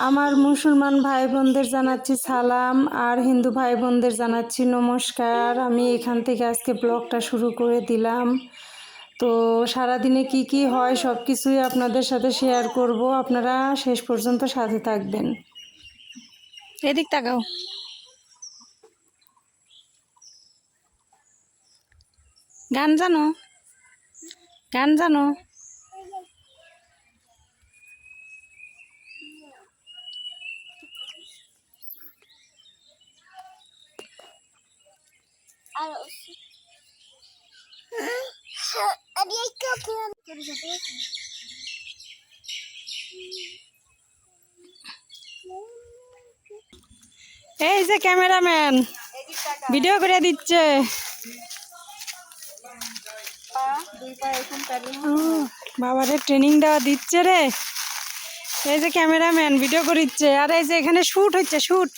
আমার মুসলমান ভাই বোনদের জানাচ্ছি সালাম, আর হিন্দু ভাই বোনদের জানাচ্ছি নমস্কার। আমি এখান থেকে আজকে ব্লগটা শুরু করে দিলাম। তো সারাদিনে কি কি হয় সব কিছুই আপনাদের সাথে শেয়ার করব, আপনারা শেষ পর্যন্ত সাথে থাকবেন। এদিক তাকাও। গান জানো? গান জানো? এই যে ক্যামেরাম্যান ভিডিও করে দিচ্ছে। বাবারে ট্রেনিং দেওয়া দিচ্ছে রে। এই যে ক্যামেরাম্যান ভিডিও করিচ্ছে, আর এই যে এখানে শুট হচ্ছে, শুট।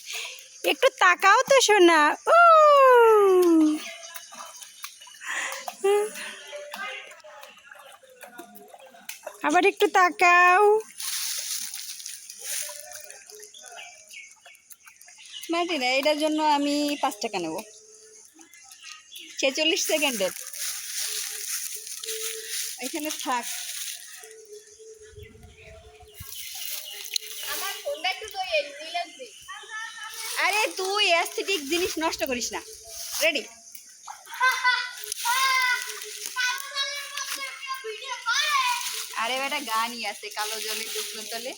একটু তাকাও তো শোনা। আবার একটু তাকাও। মাটি না, এটার জন্য আমি 5 টাকা নেব। 46 সেকেন্ডের এখানে থাক। আরে তুই অ্যাস্থেটিক জিনিস নষ্ট করিস না। রেডি? আরে বেটা গানই আছে, কালো জলে ডুবলো তলে।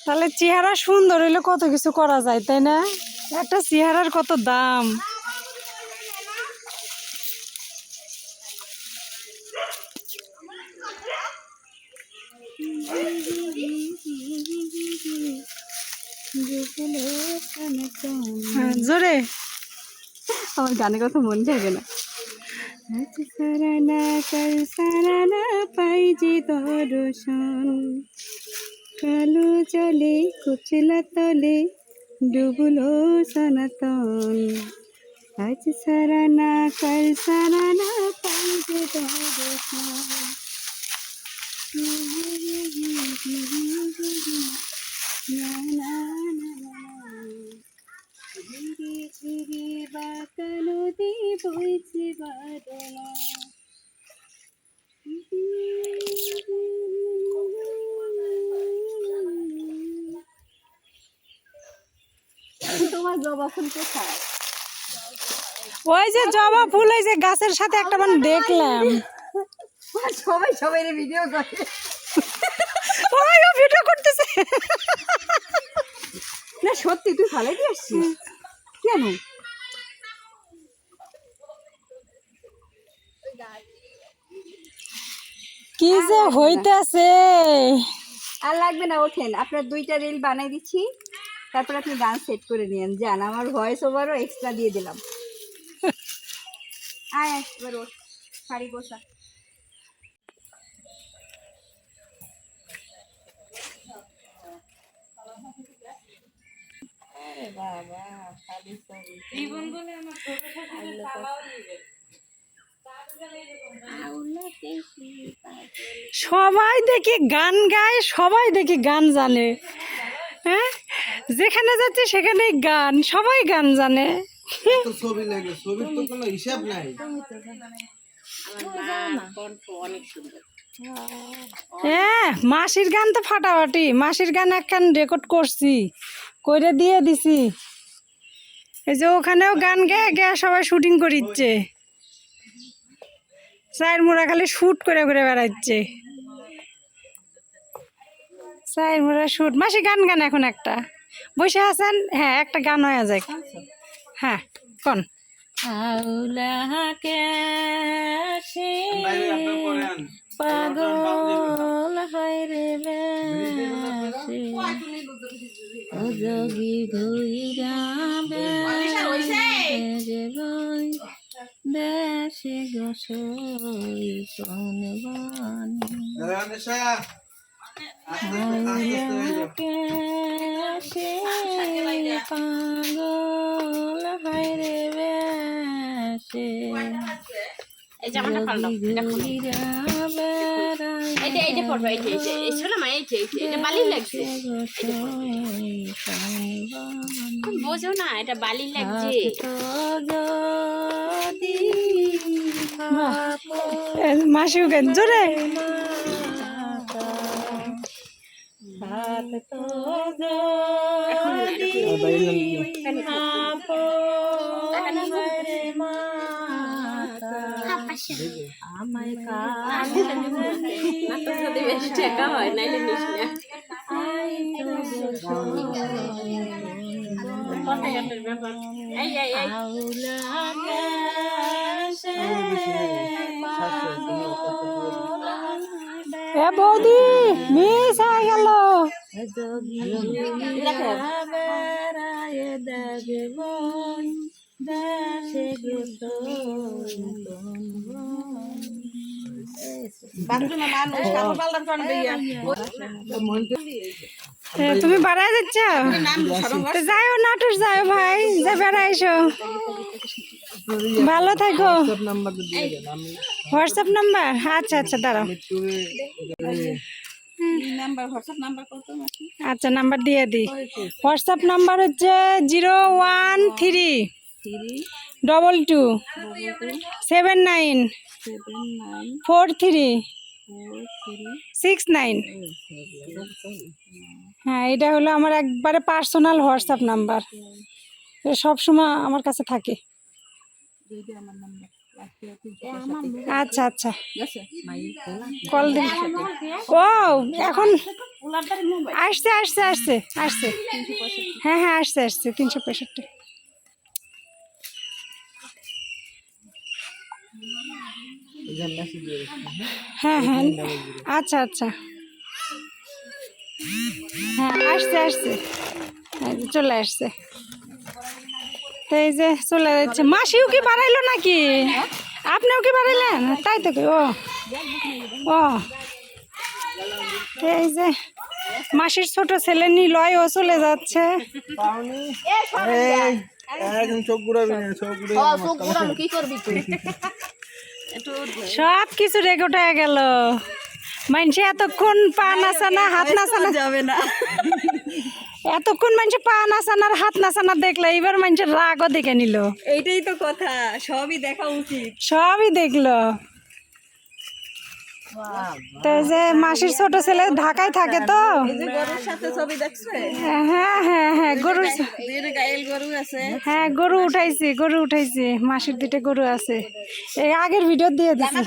তাহলে চেহারা সুন্দর হইলে কত কিছু করা যায়, তাই না? একটা চেহারার কত দাম। জোরে আমার গানের কথা মনে যাবে না। সারানা কাল সারানা পাই যে দর্শন, কালো জলে কুচলা তলে ডুবলো সনাতন। আজ সারানা কাল সারানা পাই যে দর্শন। ঝিরি ঝিরি বাঁকা নদী বইছে বাদলা। তোমার জবা ফুল কোথায়? ওই যে জবা ফুল, এই যে গাছের সাথে একটা মানে দেখলাম। সবাই সবাই ভিডিও করে। ওই ভিডিও করতেছে না সত্যি, তুই ফালাই দিয়ে আসছিস কেন? কি যে হইতেছে। আর লাগবে না, ওঠেন। আপনার 2টা রিল বানাই দিচ্ছি, তারপর আপনি গান সেট করে নিয়েন। যান, আমার ভয়েস ওভারও এক্সট্রা দিয়ে দিলাম। আয় একবার ওঠ, শাড়ি বসা। আরে বাবা, খালি ছবি জীবন বলে আমার সবাই দেখি গান গায়, সবাই দেখি গান জানে। হ্যাঁ, যেখানে যাচ্ছে সেখানেই গান, সবাই গান জানে। ছবি লাগে, ছবির তো কোনো হিসাব নাই। হ্যাঁ, মাসির গান তো ফাটাফাটি। মাসির গান একখান রেকর্ড করছি, করে দিয়ে দিছি। এই যে ওখানেও গান গেয়ে গেয়ে সবাই শুটিং করিচ্ছে। চায়ের মোড়া খালি শুট করে করে বেড়াচ্ছে। চায়ের মোড়া শুট। মাসি গান গান এখন একটা বসে আছেন। হ্যাঁ, একটা গান হয়ে যায়। হ্যাঁ, কোন আউলাকে সে পাগল হয় রে বেশি, ও যোগী ধইরা বেড়ে বই দেশে গোসই কোন বাণী আউলাকে সে পাগল হয় রে বেশি, এই জামাটা পাল্টাও, এটা খুলো। এইটা পড়বে, এইটা এই শোনো মা, এটা বালি লাগছে। বোঝো না, এটা বালি লাগছে। মাসিও গান জোরে টাকা হয় নাইলে নিস না। ব্যাপার এই এই এই এ বৌদি মিস হয়ে গেল। তুমি বাড়ায় যাচ্ছ তো যাও নাটুর যাও ভাই, যা বেড়াইছো, ভালো থাকো। নাম্বার দিয়ে দেন, আমি হোয়াটসঅ্যাপ নাম্বার? আচ্ছা আচ্ছা দাঁড়াও, আচ্ছা নাম্বার দিয়ে দিই। হোয়াটসঅ্যাপ নাম্বার হচ্ছে 01322794369। হ্যাঁ, এটা হলো আমার একবারে পার্সোনাল হোয়াটসঅ্যাপ নাম্বার, সবসময় আমার কাছে থাকে। আচ্ছা আচ্ছা কল দিন। ও এখন আসছে আসছে আসছে আসছে, হ্যাঁ হ্যাঁ আসছে আসছে 365। হ্যাঁ হ্যাঁ আচ্ছা আচ্ছা, হ্যাঁ আসছে আসছে, চলে আসছে। তো এই যে চলে যাচ্ছে। মাসিও কি বাড়াইলো নাকি? আপনিও কি বাড়াইলেন? তাই তো কি? ও ও এই যে মাসির ছোট ছেলে নিলয়, ও চলে যাচ্ছে। একদম চোখ ঘুরাবি না, চোখ ঘুরাবি কি করবি তুই? সব কিছু রেকর্ড হয়ে গেল। মানুষে এতক্ষণ পা নাচানা হাত নাচানা যাবে না। এতক্ষণ মানুষে পা নাচানার হাত নাচানা দেখলে, এবার মানুষের রাগও দেখে নিল। এইটাই তো কথা, সবই দেখা উচিত। সবই দেখলো। তো এই যে মাসির ছোট ছেলে ঢাকায় থাকে তো, গরুর সাথে ছবি দেখছে? হ্যাঁ হ্যাঁ হ্যাঁ গরুর, গায়েল গরু আছে। হ্যাঁ গরু উঠাইছি, মাসির 2টা গরু আছে। এই আগের ভিডিও দিয়ে দিচ্ছি।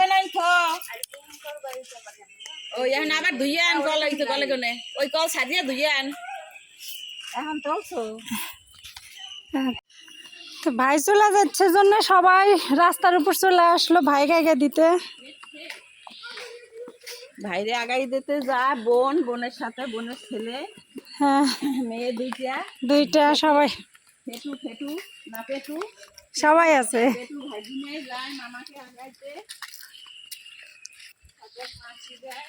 ওই এখন আবার ধুইয়ে আন, কল হইছে কলে কোনে ওই কল সাজিয়ে ধুইয়ে আন। এখন চলছো? তো ভাই চলে যাচ্ছে জন্য সবাই রাস্তার উপর চলে আসলো ভাই গাইগা দিতে। ভাইরে আগাই দিতে যা, বোনের সাথে বোনের ছেলে, হ্যাঁ মেয়ে 2টা সবাই, ফেটু না পেটু, সবাই আছে। পেটু ভাজি নিয়ে যায় মামাকে আগাইতে, মাছি যায়।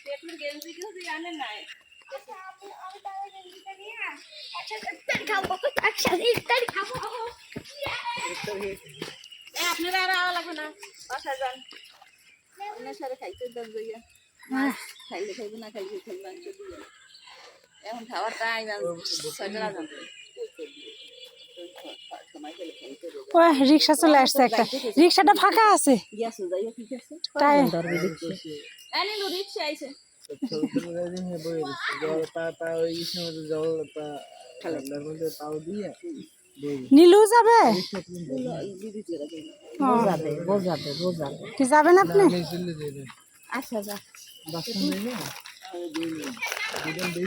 পেটুর গেঞ্জি কেউ আনে নাই। আপনারা আর আওয়া লাগবে না, বাসায় যান। আপনার সাথে খাইতে দেন যাইয়া, খাইলে খাইবে না খাইলে খাইবে না। এখন খাওয়ার টাইম সজরা যান। ও রিক্সা চলে আসছে একটা, রিক্সাটা ফাঁকা আছে গিয়াছো যাইয়া ঠিক আছে। তাই এনে রিক্সা আইছে। নীলু যাবে? কি যাবেন আপনি? আচ্ছা যা,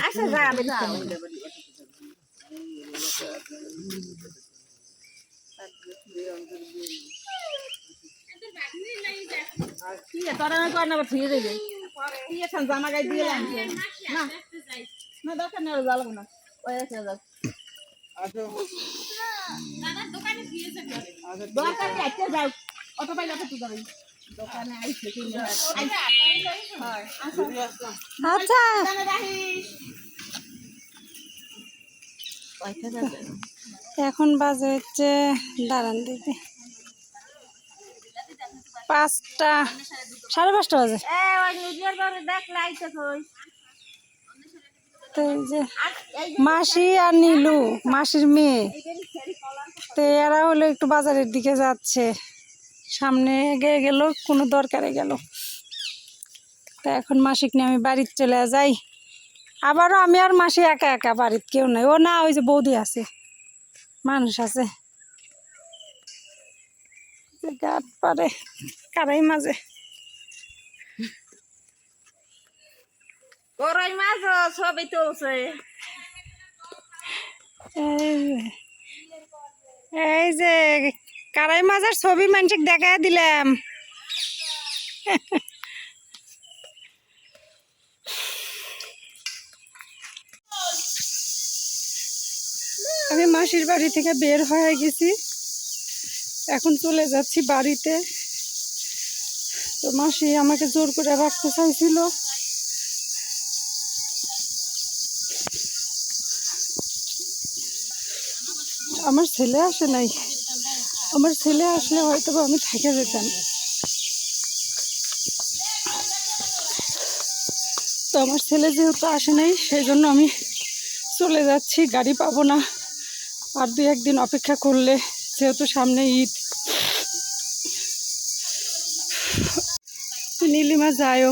আচ্ছা যাবে না। তোরা না কর না ফিরে দেবে। জামা গাই দিয়ে আনছে না, না দরকার নেই, জ্বালাবো না। ওই আছে যাক দোকানে আইতে যাও, অটো পাইলে অটো তুই যাবি দোকানে আইছে কিনে হয়। আচ্ছা এখন বাজে হচ্ছে, দাঁড়ান দিদি 5টা 5:30 বাজে। তো এই যে মাসি আর নীলু, মাসির মেয়ে, তো এরা হলো একটু বাজারের দিকে যাচ্ছে, সামনে এগিয়ে গেল, কোনো দরকারে গেল। তা এখন মাসিক নিয়ে আমি বাড়িতে চলে যাই। আবারও আমি আর মাসি একা একা, বাড়িতে কেউ নাই। ও না, ওই যে বৌদি আছে, মানুষ আছে গাট পারে কারাই মাঝে। করাই মাছ সবই তুলছে। এই যে কারাই মাছের ছবি মানুষকে দেখা দিলাম। আমি মাসির বাড়ি থেকে বের হয়ে গেছি, এখন চলে যাচ্ছি বাড়িতে। তো মাসি আমাকে জোর করে রাখতে চাইছিল, আমার ছেলে আসে নাই। আমার ছেলে আসলে হয়তো আমি থেকে যেতাম। তো আমার ছেলে যেহেতু আসে নাই, সেই জন্য আমি চলে যাচ্ছি। গাড়ি পাবো না, আর 2-1 দিন অপেক্ষা করলে, যেহেতু সামনে ঈদ। নীলিমা যায়ও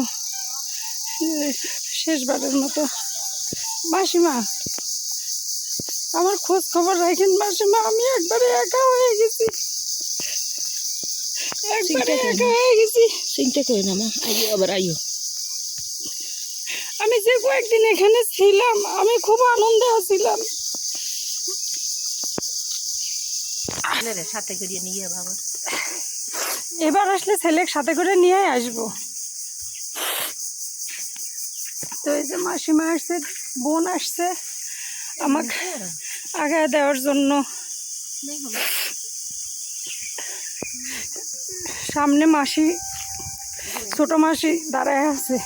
শেষবারের মতো। মাসিমা, আমার খোঁজ খবর রাখেন মাসিমা, আমি একবারে একা হয়ে গেছি, একবারে একা হয়ে গেছি। চিন্তা করি না মা, আইও আবার আইও। আমি যে কয়েকদিন এখানে ছিলাম, আমি খুব আনন্দে ছিলাম। সাথে করে নিয়ে বাবা, এবার আসলে ছেলে সাথে করে নিয়ে আসবো। তো এই যে মাসিমা আসছে, বোন আসছে আমাকে আগায় দেওয়ার জন্য। সামনে মাসি, ছোট মাসি দাঁড়ায় আছে।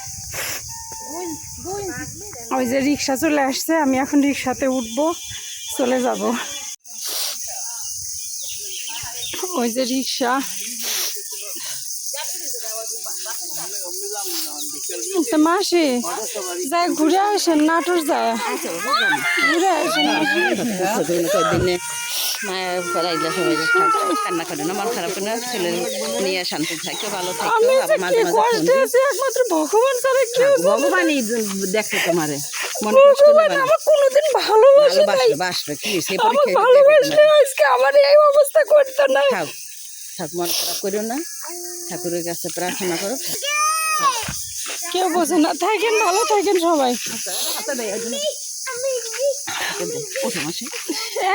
ওই যে রিক্সা চলে আসছে, আমি এখন রিক্সাতে উঠবো, চলে যাব। ওই যে রিক্সা। মাসি যাই ঘুরে আসেন, নাটোর যায় ঘুরে আসেন। মায়ের পড়াইলে সবাই কান্না করে না, মন খারাপ করে না, ছেলে নিয়ে শান্তি থাকে, ভালো থাকে। আমি যে কি কষ্টে আছি, একমাত্র ভগবান ছাড়া কেউ জানে না। ভগবানই দেখে তোমারে, মন ভগবান আমার কোনোদিন ভালোবাসে নাই। বাসবে কি সে আমার ভালোবাসলে আজকে আমার এই অবস্থা করতো না। থাক থাক, মন খারাপ করো না, ঠাকুরের কাছে প্রার্থনা করো। কেউ বোঝে না, থাকেন ভালো থাকেন সবাই।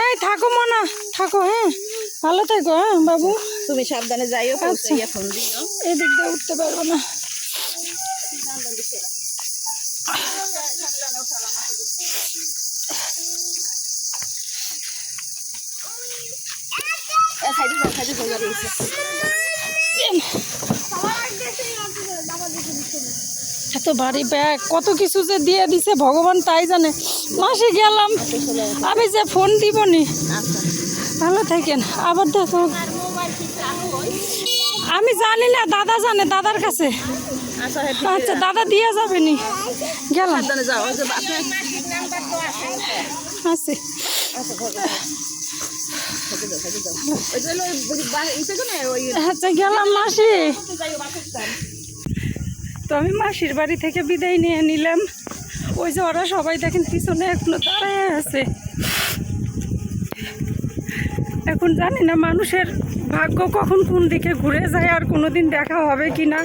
এই থাকো মনা, থাকো, হ্যাঁ ভালো থাকো, হ্যাঁ বাবু। তুমি সাবধানে যাইও, পৌঁছাইয়া ফোন দিও। এদিক দিয়ে উঠতে পারবো না। এত ভারী ব্যাগ, কত কিছু যে দিয়ে দিছে ভগবান তাই জানে। মাসে গেলাম, আমি যে ফোন দিব নি। ভালো থাকেন, আবার দেখো। আমি জানি না, দাদা জানে, দাদার কাছে। আচ্ছা দাদা দিয়ে যাবে নি, গেলাম। আছে আচ্ছা গেলাম মাসি। তো আমি মাসির বাড়ি থেকে বিদায় নিয়ে নিলাম। ওই যে ওরা সবাই দেখেন পিছনে এখনো দাঁড়ায় আছে। এখন জানি না মানুষের ভাগ্য কখন কোন দিকে ঘুরে যায়, আর কোনোদিন দেখা হবে কি না,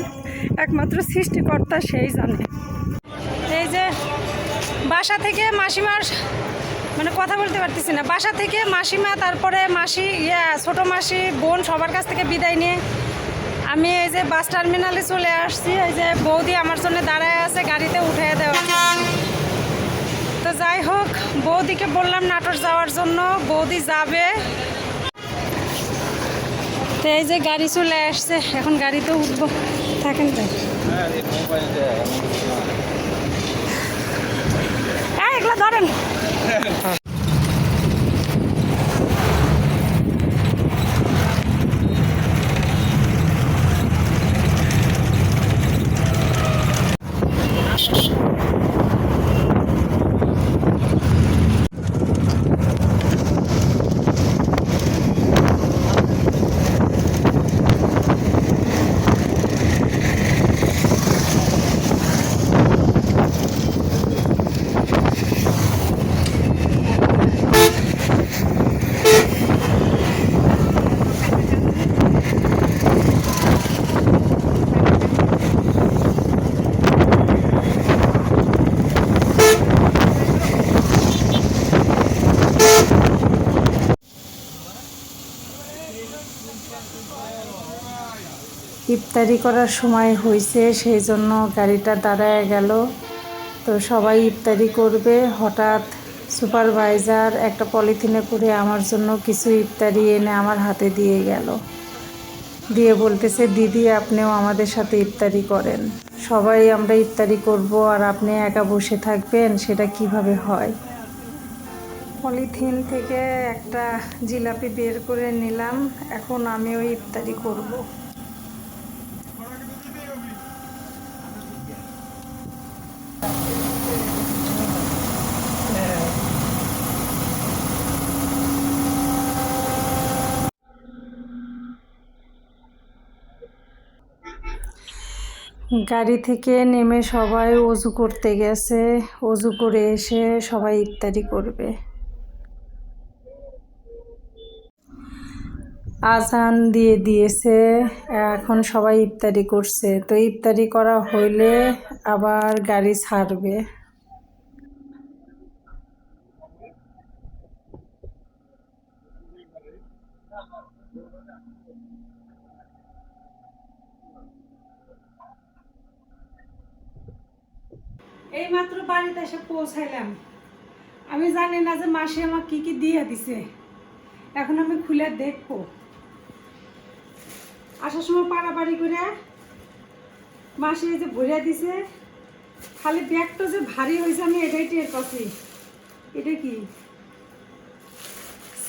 একমাত্র সৃষ্টিকর্তা সেই জানে। এই যে বাসা থেকে মাসিমার, মানে কথা বলতে পারতেছি না, বাসা থেকে মাসিমা, তারপরে মাসি, ছোট মাসি, বোন, সবার কাছ থেকে বিদায় নিয়ে আমি এই যে বাস টার্মিনালে চলে আসছি। এই যে বৌদি আমার জন্য দাঁড়ায় আছে, গাড়িতে উঠে দেওয়া। তো যাই হোক, বৌদিকে বললাম নাটোর যাওয়ার জন্য, বৌদি যাবে। তো এই যে গাড়ি চলে আসছে, এখন গাড়িতে উঠবো। থাকেন তাই, এগুলো ধরেন। ইফতারি করার সময় হয়েছে, সেই জন্য গাড়িটা দাঁড়ায় গেল। তো সবাই ইফতারি করবে, হঠাৎ সুপারভাইজার একটা পলিথিনে করে আমার জন্য কিছু ইফতারি এনে আমার হাতে দিয়ে গেল, দিয়ে বলতেছে দিদি আপনিও আমাদের সাথে ইফতারি করেন, সবাই আমরা ইফতারি করব আর আপনি একা বসে থাকবেন, সেটা কিভাবে হয়। পলিথিন থেকে একটা জিলাপি বের করে নিলাম, এখন আমিও ইফতারি করব। গাড়ি থেকে নেমে সবাই অজু করতে গেছে, অজু করে এসে সবাই ইফতারি করবে। আজান দিয়ে দিয়েছে, এখন সবাই ইফতারি করছে। তো ইফতারি করা হইলে আবার গাড়ি ছাড়বে। এই মাত্র বাড়িতে এসে পৌঁছাইলাম। আমি জানি না যে মাসি আমার কি কি দিয়ে দিছে, এখন আমি খুলে দেখবো। আসার সময় পাড়াপাড়ি করে মাসি এই যে ভরিয়া দিছে, খালি ব্যাগটা যে ভারী হয়েছে আমি এটাই টের পাচ্ছি। এটা কি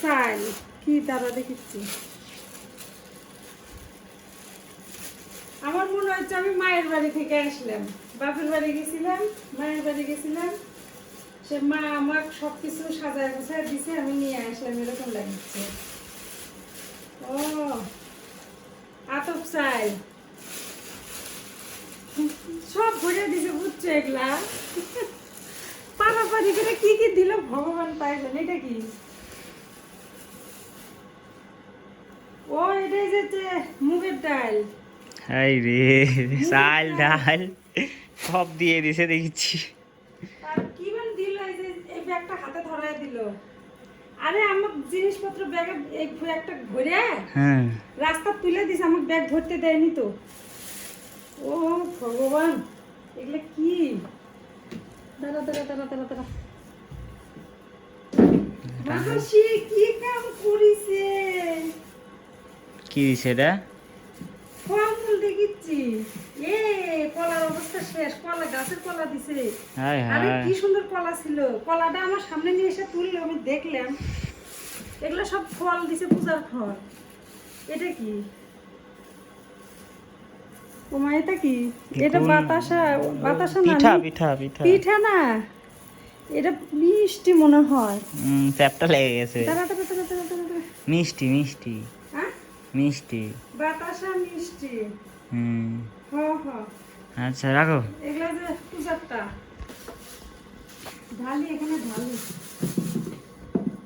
চাল, কি দাদা দেখিচ্ছি। আমার মনে হচ্ছে আমি মায়ের বাড়ি থেকে আসলাম, বাপের বাড়ি গেছিলাম, মায়ের বাড়ি গেছিলাম, সে মা আমার সবকিছু সাজায় গুছায় দিছে, আমি নিয়ে আসলাম, এরকম লাগছে। ও আতপ চাই সব ভরে দিছে, বুঝছো? এগুলা পাড়াপাড়ি করে কি কি দিল ভগবান পাই জানে। এটা কি? ও এটাই যে মুগের ডাল। হাই রে, চাল ডাল সব দিয়ে দিছে দেখছি। আর কি মান দিল, এই যে এই ব্যাগটা হাতে ধরায় দিল। আরে আমার জিনিসপত্র ব্যাগে এই একটা ভরে হ্যাঁ, রাস্তা তুলে দিছে, আমার ব্যাগ ধরতে দেয়নি তো। ও ভগবান, এগুলো কি? দাঁড়া দাঁড়া দাঁড়া দাঁড়া দাঁড়া, মাসি কি কাম করিছে? কি দিছে এটা? ফলমূল দেখিচ্ছি। এ কলার অবস্থা শেষ, কলা গাছের কলা দিছে। হাই আরে হাই, কি সুন্দর কলা ছিল, কলাটা আমার সামনে নিয়ে এসে তুললো, আমি দেখলাম। এগুলো সব ফল দিছে, পূজার ফল। এটা কি? ওমা এটা কি? এটা বাতাসা, বাতাসা না, পিঠা পিঠা পিঠা পিঠা না, এটা মিষ্টি মনে হয়। চ্যাপটা লেগে গেছে। দাঁড়া দাঁড়া দাঁড়া দাঁড়া দাঁড়া দাঁড়া। মিষ্টি মিষ্টি হ্যাঁ মিষ্টি। বাতাসা মিষ্টি। হুম, হ হ, আচ্ছা রাখো। এগুলা যে পূজারটা ঢালি, এখানে ঢালি।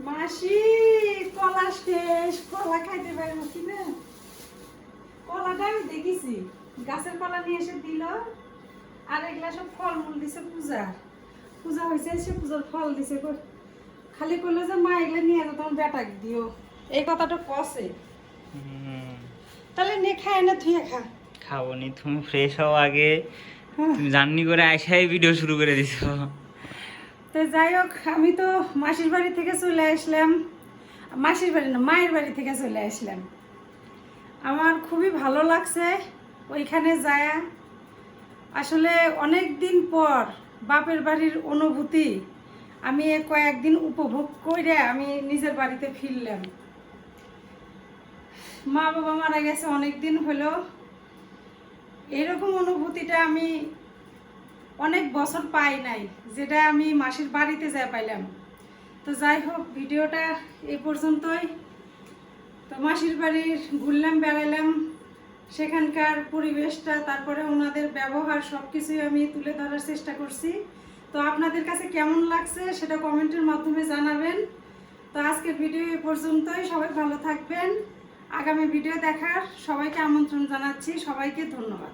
মাসি কলা শেষ, কলা খাইতে পারবো কি না? কলাটা আমি দেখেছি, গাছের কলা নিয়ে এসে দিল, আর এগুলা সব ফলমূল দিছে পূজার। পূজা হয়েছে, সে পূজার ফল দিছে। খালি করলো যে মা এগুলা নিয়ে যেত তোমার বেটাকে দিও, এই কথাটা কষে। তাহলে নে খায় না, ধুয়ে খা। খাবো নি, তুমি ফ্রেশ হও আগে। তুমি জার্নি করে আইসাই ভিডিও শুরু করে দিছো। তো যাই হোক, আমি তো মাসির বাড়ি থেকে চলে আসলাম, মাসির বাড়ি না, মায়ের বাড়ি থেকে চলে আসলাম। আমার খুবই ভালো লাগছে ওইখানে যায়। আসলে অনেক দিন পর বাপের বাড়ির অনুভূতি আমি কয়েকদিন উপভোগ করে আমি নিজের বাড়িতে ফিরলাম। মা বাবা মারা গেছে অনেক দিন হলো, এরকম অনুভূতিটা আমি অনেক বছর পাই নাই, যেটা আমি মাসির বাড়িতে যা পাইলাম। তো যাই হোক, ভিডিওটা এই পর্যন্তই। তো মাসির বাড়ির ঘুরলাম, বেড়ালাম, সেখানকার পরিবেশটা, তারপরে ওনাদের ব্যবহার, সব কিছুই আমি তুলে ধরার চেষ্টা করছি। তো আপনাদের কাছে কেমন লাগছে সেটা কমেন্টের মাধ্যমে জানাবেন। তো আজকের ভিডিও এই পর্যন্তই, সবাই ভালো থাকবেন। আগামী ভিডিও দেখার সবাইকে আমন্ত্রণ জানাচ্ছি, সবাইকে ধন্যবাদ।